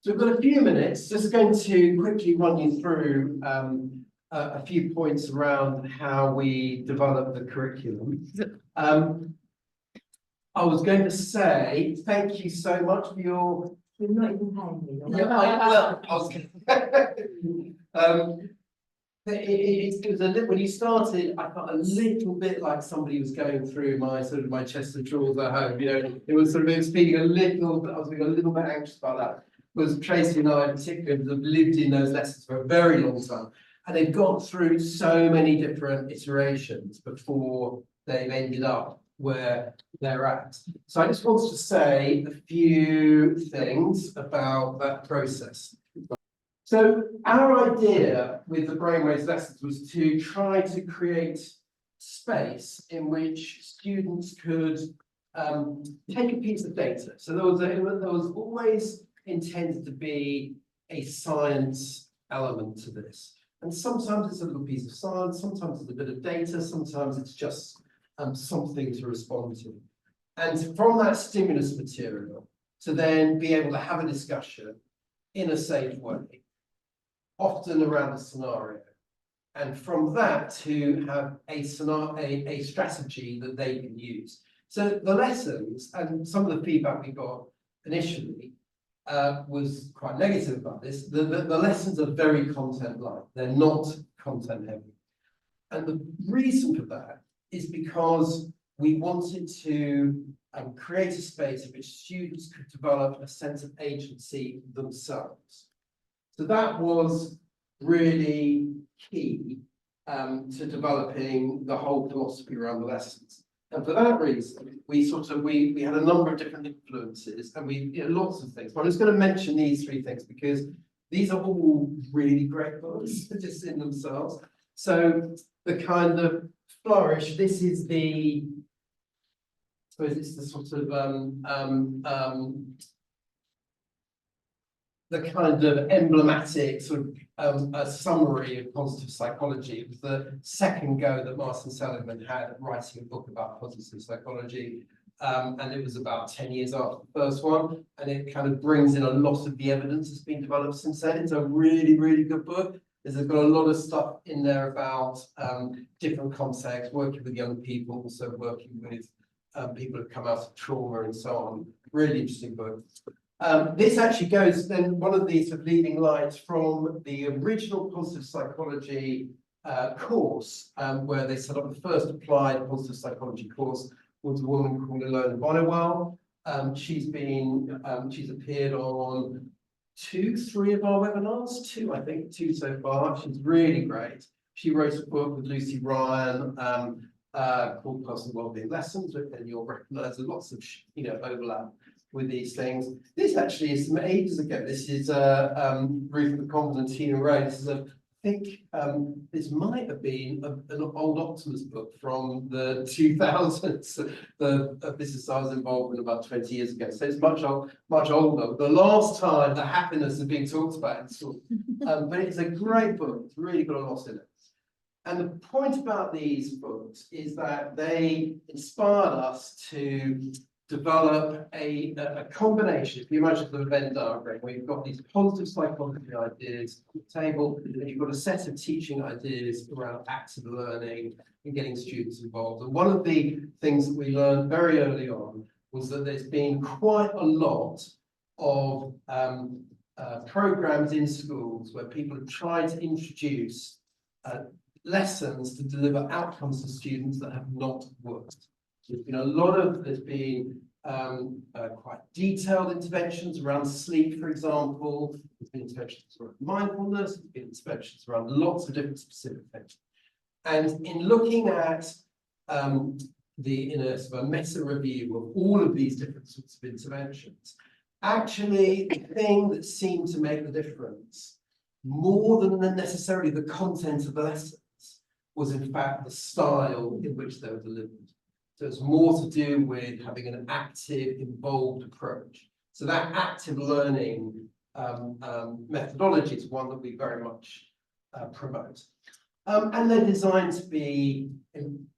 So we've got a few minutes, just going to quickly run you through a few points around how we develop the curriculum. I was going to say, thank you so much for your... You're not even paying me. Yeah, well, I was going to... it was a little, when you started, I felt a little bit like somebody was going through my my chest of drawers at home. You know, it was sort of, it was feeling a little. I was feeling a little bit anxious about that. Because Tracy and I, in particular, have lived in those lessons for a very long time, and they've gone through so many different iterations before they've ended up where they're at. So I just wanted to say a few things about that process. So our idea with the BrainWaves lessons was to try to create space in which students could take a piece of data. So there was always intended to be a science element to this. And sometimes it's a little piece of science, sometimes it's a bit of data, sometimes it's just something to respond to. And from that stimulus material, to then be able to have a discussion in a safe way, often around a scenario, and from that to have a strategy that they can use. So the lessons and some of the feedback we got initially was quite negative about this. The lessons are very content-like, they're not content-heavy. And the reason for that is because we wanted to create a space in which students could develop a sense of agency themselves. So that was really key to developing the whole philosophy around the lessons. And for that reason, we had a number of different influences, and lots of things. But I'm just going to mention these three things because these are all really great books just in themselves. So the kind of flourish. This is the, I suppose it's the sort of the kind of emblematic sort of a summary of positive psychology. It was the second go that Martin Seligman had at writing a book about positive psychology. And it was about 10 years after the first one. And it kind of brings in a lot of the evidence that's been developed since then. It's a really, really good book. It's got a lot of stuff in there about different contexts, working with young people, also working with people who've come out of trauma and so on. Really interesting book. This actually goes then one of these sort of leading lights from the original positive psychology course, where they set up the first applied positive psychology course, was a woman called Ilona Bonnewell. She's appeared on 3 of our webinars, two so far. She's really great. She wrote a book with Lucy Ryan called Personal Wellbeing Lessons, and you'll recognise lots of overlap with these things. This actually is from ages ago. This is Ruth McConville and Tina Ray. This is I think this might have been an old Optimus book from the 2000s. This is I was involved in about 20 years ago, so it's much older. The last time the happiness is being talked about in school, but it's a great book. It's really got a lot in it. And the point about these books is that they inspired us to develop a combination. If you imagine the Venn diagram where you've got these positive psychology ideas on the table, and you've got a set of teaching ideas around active learning and getting students involved. And one of the things that we learned very early on was that there's been quite a lot of programs in schools where people have tried to introduce lessons to deliver outcomes to students that have not worked. There's been quite detailed interventions around sleep, for example. There's been interventions around mindfulness. There's been interventions around lots of different specific things. And in looking at in a sort of a meta review of all of these different sorts of interventions, actually the thing that seemed to make the difference, more than necessarily the content of the lessons, was in fact the style in which they were delivered. So it's more to do with having an active, involved approach. So that active learning methodology is one that we very much promote. And they're designed to be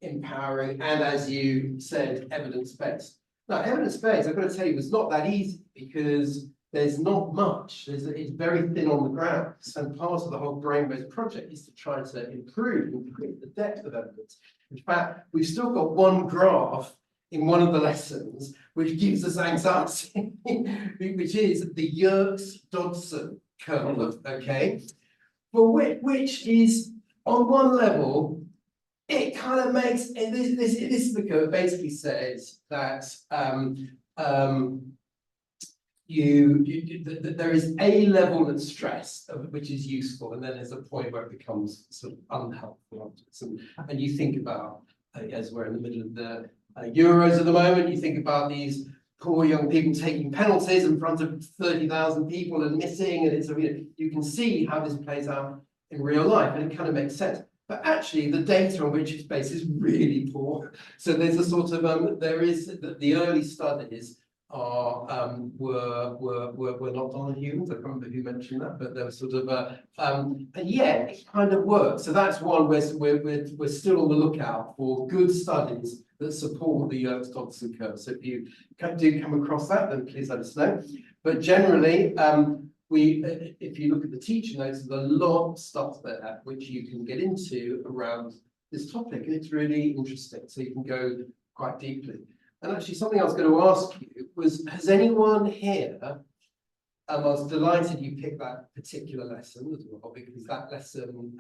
empowering and, as you said, evidence-based. Now, evidence-based, I've got to tell you, was not that easy because there's not much. It's very thin on the ground. And part of the whole BrainWaves project is to try to improve the depth of evidence. In fact, we've still got one graph in one of the lessons which gives us anxiety, which is the Yerkes-Dodson curve, okay? But which is, on one level, it kind of makes, this is the curve, basically says that there is a level of stress which is useful, and then there's a point where it becomes sort of unhelpful. And you think about, as we're in the middle of the Euros at the moment, you think about these poor young people taking penalties in front of 30,000 people and missing, and it's you can see how this plays out in real life, and it kind of makes sense. But actually, the data on which it's based is really poor. So there's a sort of there is the early studies are were not done on humans. I can't remember who mentioned that, but there was sort of and yeah, it kind of works. So that's one we're still on the lookout for good studies that support the Yerkes-Dodson curve. So if you do come across that, then please let us know. But generally, if you look at the teacher notes, there's a lot of stuff there which you can get into around this topic, and it's really interesting. So you can go quite deeply. And actually, something I was going to ask you was: has anyone here? I was delighted you picked that particular lesson as well, because that lesson,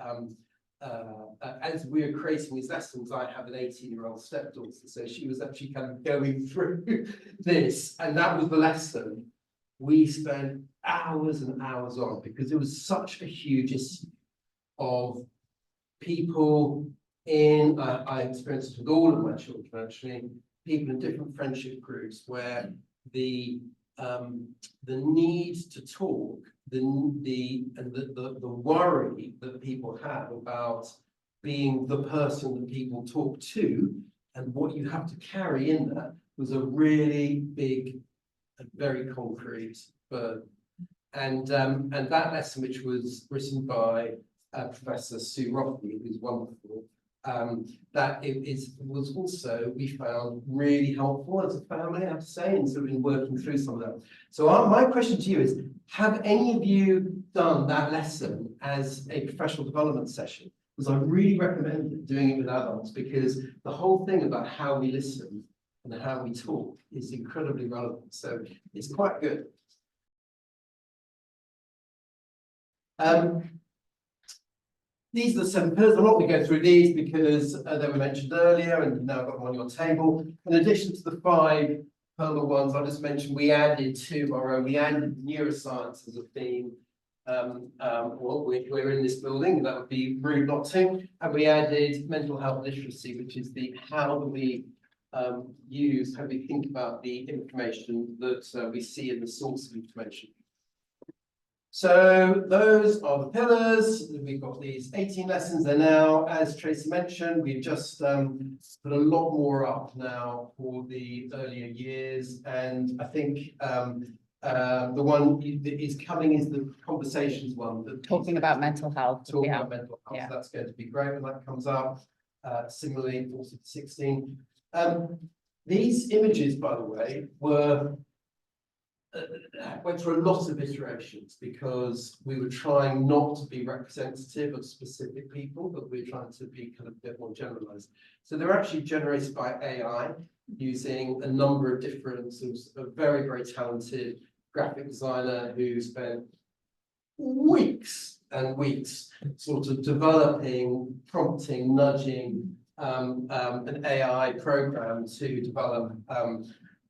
as we were creating these lessons, I have an 18-year-old stepdaughter, so she was actually kind of going through this, and that was the lesson we spent hours and hours on, because it was such a huge issue of people in, I experienced it with all of my children actually, people in different friendship groups where the need to talk, the worry that people have about being the person that people talk to, and what you have to carry in that was a really big and very concrete burden. And that lesson, which was written by Professor Sue Roffey, who's wonderful, that was also, we found, really helpful as a family, I have to say, and sort of in working through some of that. So my question to you is, have any of you done that lesson as a professional development session? Because I really recommend doing it with adults, because the whole thing about how we listen and how we talk is incredibly relevant. So it's quite good. These are the 7 pillars. I'm not going to go through these because they were mentioned earlier, and you've now got them on your table. In addition to the 5 pillar ones, I just mentioned we added 2 our own. We added neuroscience as a theme. Well, we're in this building, that would be rude not to. And we added mental health literacy, which is the how do we use, how do we think about the information that we see in the source of information. So those are the pillars. We've got these 18 lessons there now. As Tracy mentioned, we've just put a lot more up now for the earlier years. And I think the one that is coming is the conversations one. Talking about mental health. Talking about mental health. Yeah. That's going to be great when that comes up. Similarly, also 16. These images, by the way, went through a lot of iterations, because we were trying not to be representative of specific people, but we're trying to be kind of a bit more generalized. So they're actually generated by AI using a number of different a very, very talented graphic designer who spent weeks and weeks sort of developing, prompting, nudging an AI program to develop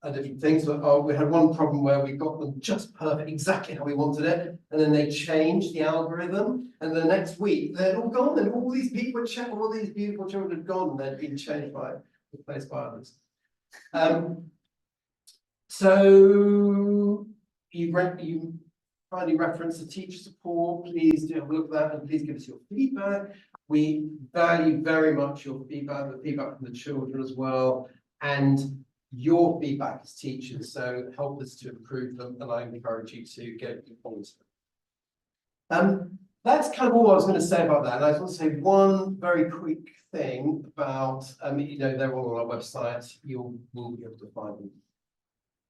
different things. But we had one problem where we got them just perfect, exactly how we wanted it, and then they changed the algorithm, and the next week they're all gone, and all these people had checked, all these beautiful children had gone, and they'd been changed replaced by others. So you finally reference the teacher support. Please do have a look at that, and please give us your feedback. We value very much your feedback, the feedback from the children as well, and your feedback as teachers, so help us to improve them, and I encourage you to get your points. That's kind of all I was going to say about that. And I just want to say one very quick thing about, they're all on our website, will be able to find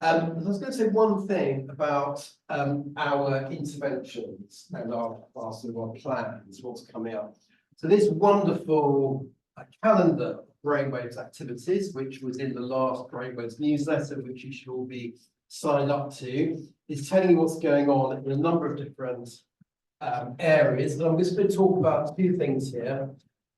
I was going to say one thing about our interventions and our sort of our plans, what's coming up. So this wonderful calendar of BrainWaves activities, which was in the last BrainWaves newsletter, which you should all be signed up to, is telling you what's going on in a number of different areas. And I'm just going to talk about two things here.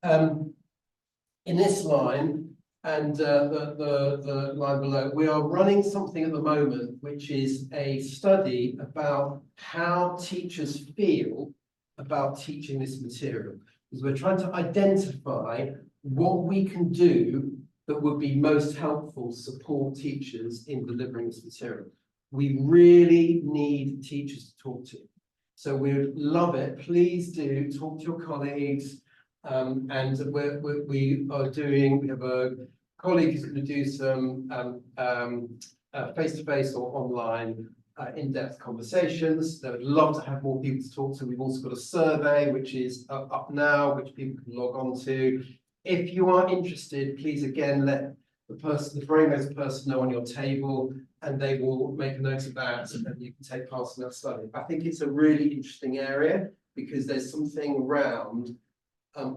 In this line, and the line below, we are running something at the moment, which is a study about how teachers feel about teaching this material. Because we're trying to identify what we can do that would be most helpful to support teachers in delivering this material. We really need teachers to talk to. So we would love it. Please do talk to your colleagues. And we have a colleague who's going to do some face-to-face or online in-depth conversations. They would love to have more people to talk to. We've also got a survey which is up now, which people can log on to. If you are interested, please again let the BrainWaves person know on your table, and they will make a note of that, and you can take part in that study. I think it's a really interesting area because there's something around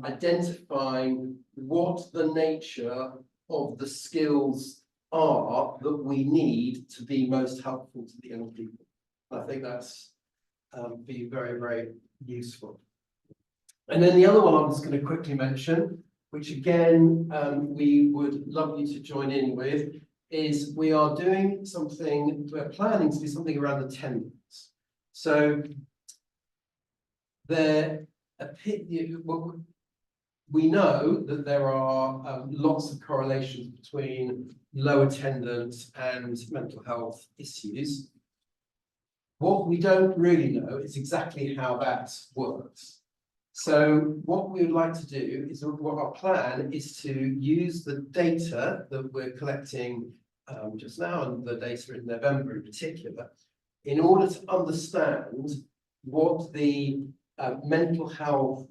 identifying what the nature of the skills are that we need to be most helpful to the young people. I think that's be very, very useful. And then the other one I'm just going to quickly mention, which again we would love you to join in with, is we are doing something, we're planning to do something around attendance. So we know that there are lots of correlations between low attendance and mental health issues. What we don't really know is exactly how that works. So what we would like to do is, what our plan is to use the data that we're collecting just now, and the data in November in particular, in order to understand what the mental health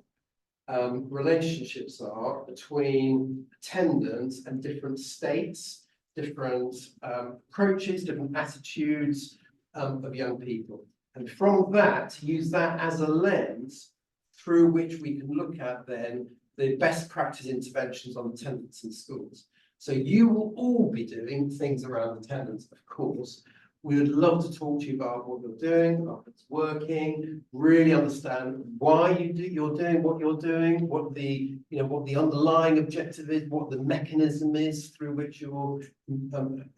relationships are between attendance and different states, different approaches, different attitudes of young people. And from that, use that as a lens through which we can look at then the best practice interventions on attendance in schools. So you will all be doing things around attendance, of course. We would love to talk to you about what you're doing, how it's working, really understand why you're doing what you're doing, what the underlying objective is, what the mechanism is through which you're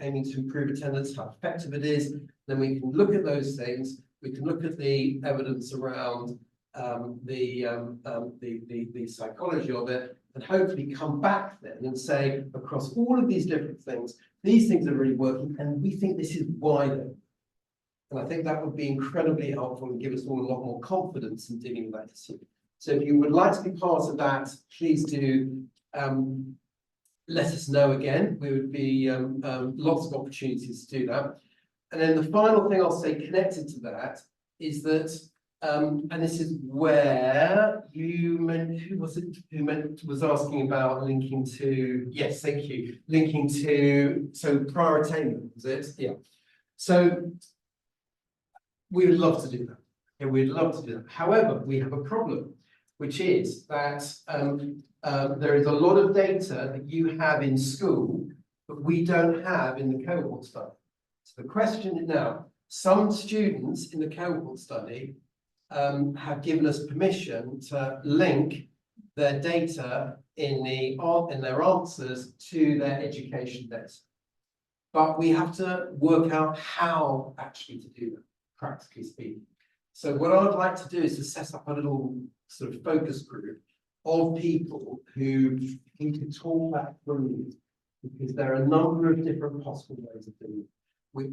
aiming to improve attendance, how effective it is. Then we can look at those things. We can look at the evidence around the psychology of it, and hopefully come back then and say, across all of these different things, these things are really working, and we think this is why they're. And I think that would be incredibly helpful and give us all a lot more confidence in dealing with that issue. So if you would like to be part of that, please do let us know again. We would be lots of opportunities to do that. And then the final thing I'll say connected to that is that, and this is where you meant, who was asking about linking to, yes, thank you, linking to, so prior attainment, was it? Yeah. So we would love to do that. Yeah, we'd love to do that. However, we have a problem, which is that there is a lot of data that you have in school, but we don't have in the cohort study. So the question is now, some students in the cohort study have given us permission to link their data in their answers to their education data. But we have to work out how actually to do that, practically speaking. So what I would like to do is to set up a little sort of focus group of people who can talk that through, because there are a number of different possible ways of doing it.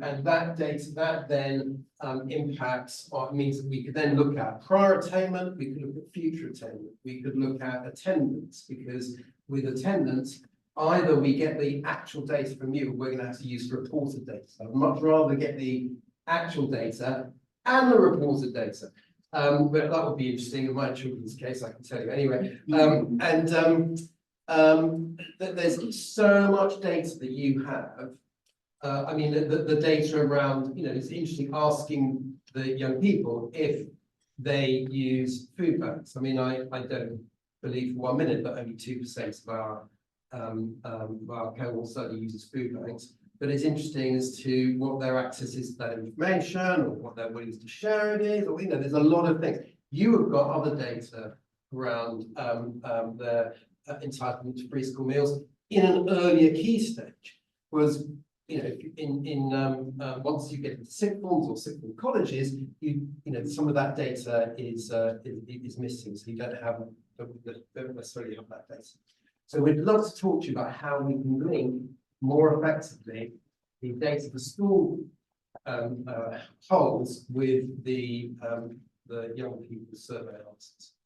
And that data, that then impacts, or means that we could then look at prior attainment, we could look at future attainment, we could look at attendance, because with attendance, either we get the actual data from you, or we're going to have to use reported data. So I'd much rather get the actual data and the reported data. But that would be interesting in my children's case, I can tell you anyway. There's so much data that you have I mean, the data around, it's interesting asking the young people if they use food banks. I mean, I don't believe for 1 minute that only 2% of our cohort certainly uses food banks. But it's interesting as to what their access is to that information, or what their willingness to share it is, or there's a lot of things. You have got other data around their entitlement to free school meals in an earlier key stage, whereas once you get into sixth forms or sixth form colleges, some of that data is missing, so you don't necessarily have that data. So we'd love to talk to you about how we can link more effectively the data the school holds with the young people's survey answers.